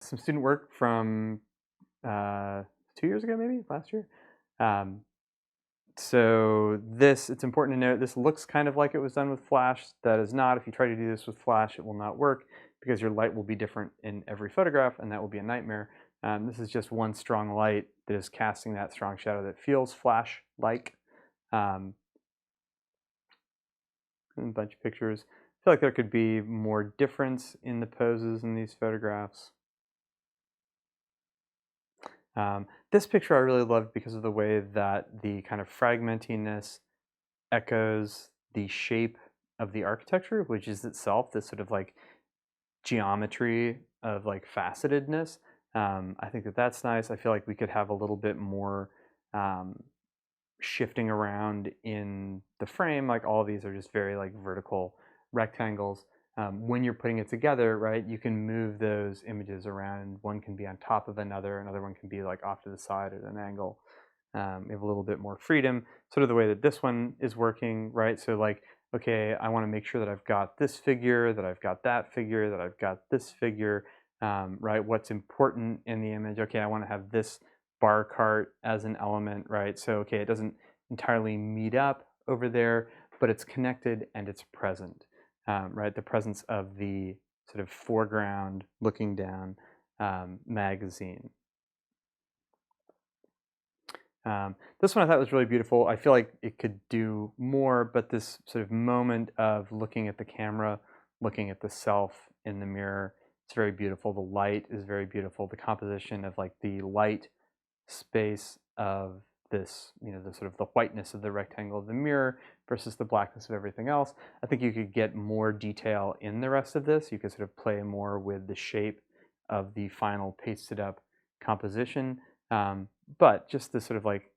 some student work from 2 years ago, maybe last year. Um, so it's important to note, this looks kind of like it was done with Flash. That is not. If you try to do this with Flash, it will not work because your light will be different in every photograph, and that will be a nightmare. This is just one strong light that is casting that strong shadow that feels Flash-like. A bunch of pictures. I feel like there could be more difference in the poses in these photographs. This picture I really loved because of the way that the kind of fragmentiness echoes the shape of the architecture, which is itself this sort of like geometry of like facetedness. I think that that's nice. I feel like we could have a little bit more shifting around in the frame. Like all of these are just very like vertical rectangles. When you're putting it together, right, you can move those images around. One can be on top of another one can be like off to the side at an angle. You have a little bit more freedom, sort of the way that this one is working, right? So like, okay, I want to make sure that I've got this figure, that I've got that figure, that I've got this figure, right? What's important in the image? Okay, I want to have this bar cart as an element, right? So okay, it doesn't entirely meet up over there, but it's connected and it's present. Right, the presence of the sort of foreground looking down magazine. This one I thought was really beautiful. I feel like it could do more, but this sort of moment of looking at the camera, looking at the self in the mirror, it's very beautiful. The light is very beautiful. The composition of like the light space of this, the sort of the whiteness of the rectangle of the mirror versus the blackness of everything else. I think you could get more detail in the rest of this. You could sort of play more with the shape of the final pasted up composition. But just the sort of like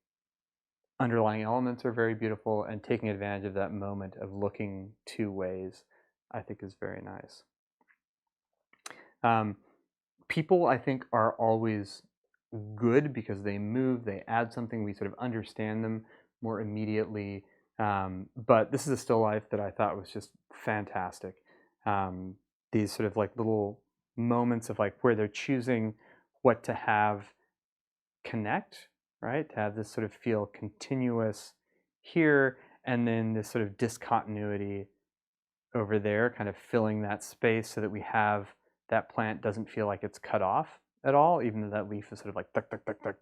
underlying elements are very beautiful, and taking advantage of that moment of looking two ways, I think is very nice. People, I think, are always good because they move, they add something, we sort of understand them more immediately. But this is a still life that I thought was just fantastic. These sort of like little moments of like where they're choosing what to have connect, right? To have this sort of feel continuous here, and then this sort of discontinuity over there, kind of filling that space so that we have that plant doesn't feel like it's cut off at all, even though that leaf is sort of like tuck, tuck, tuck, tuck.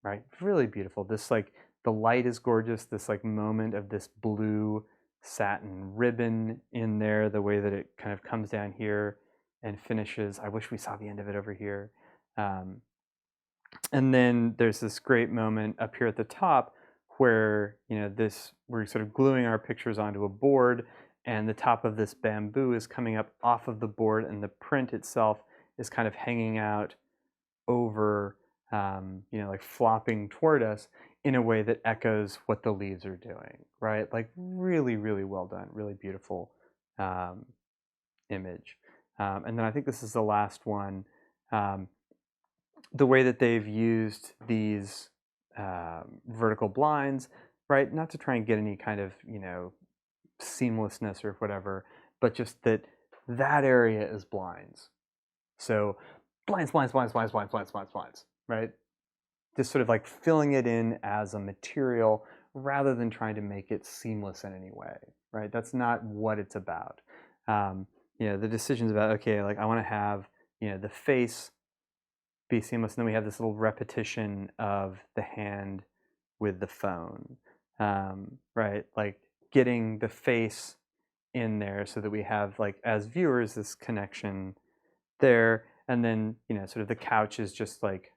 Right? Really beautiful. This like the light is gorgeous. This like moment of this blue satin ribbon in there, the way that it kind of comes down here and finishes. I wish we saw the end of it over here. And then there's this great moment up here at the top where we're sort of gluing our pictures onto a board, and the top of this bamboo is coming up off of the board, and the print itself is kind of hanging out over, like flopping toward us in a way that echoes what the leaves are doing, right? Like really, really well done, really beautiful image. And then I think this is the last one. The way that they've used these vertical blinds, right? Not to try and get any kind of, seamlessness or whatever, but just that area is blinds. So blinds, blinds, blinds, blinds, blinds, blinds, blinds, blinds, right? Just sort of like filling it in as a material rather than trying to make it seamless in any way, right? That's not what it's about. The decision's about, okay, like I want to have, the face be seamless, and then we have this little repetition of the hand with the phone, right? Like getting the face in there so that we have, like, as viewers, this connection there, and then sort of the couch is just like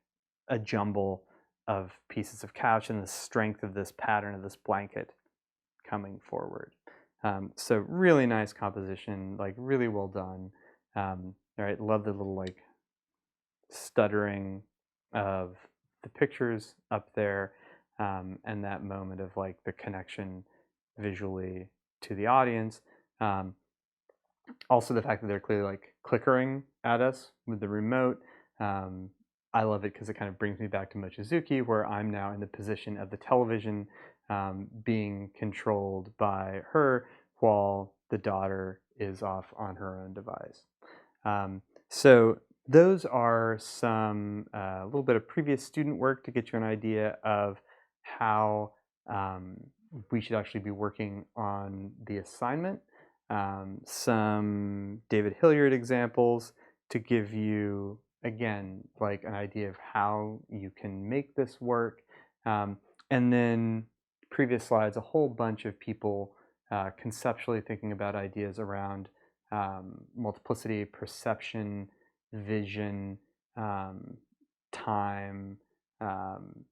a jumble of pieces of couch and the strength of this pattern of this blanket coming forward. So really nice composition, like really well done. All right, love the little like stuttering of the pictures up there, and that moment of like the connection visually to the audience. Also the fact that they're clearly like clickering at us with the remote. I love it because it kind of brings me back to Mochizuki, where I'm now in the position of the television being controlled by her while the daughter is off on her own device. So those are some a little bit of previous student work to get you an idea of how we should actually be working on the assignment. Some David Hilliard examples to give you, again, like an idea of how you can make this work. And then previous slides, a whole bunch of people conceptually thinking about ideas around multiplicity, perception, vision, time, um,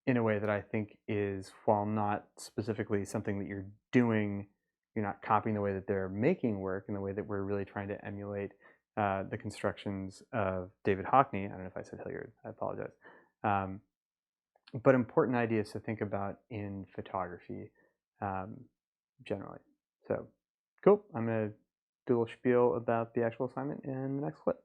in a way that I think is, while not specifically something that you're doing, you're not copying the way that they're making work in the way that we're really trying to emulate the constructions of David Hockney. I don't know if I said Hilliard, I apologize. But important ideas to think about in photography um, generally. So, cool. I'm going to do a little spiel about the actual assignment in the next clip.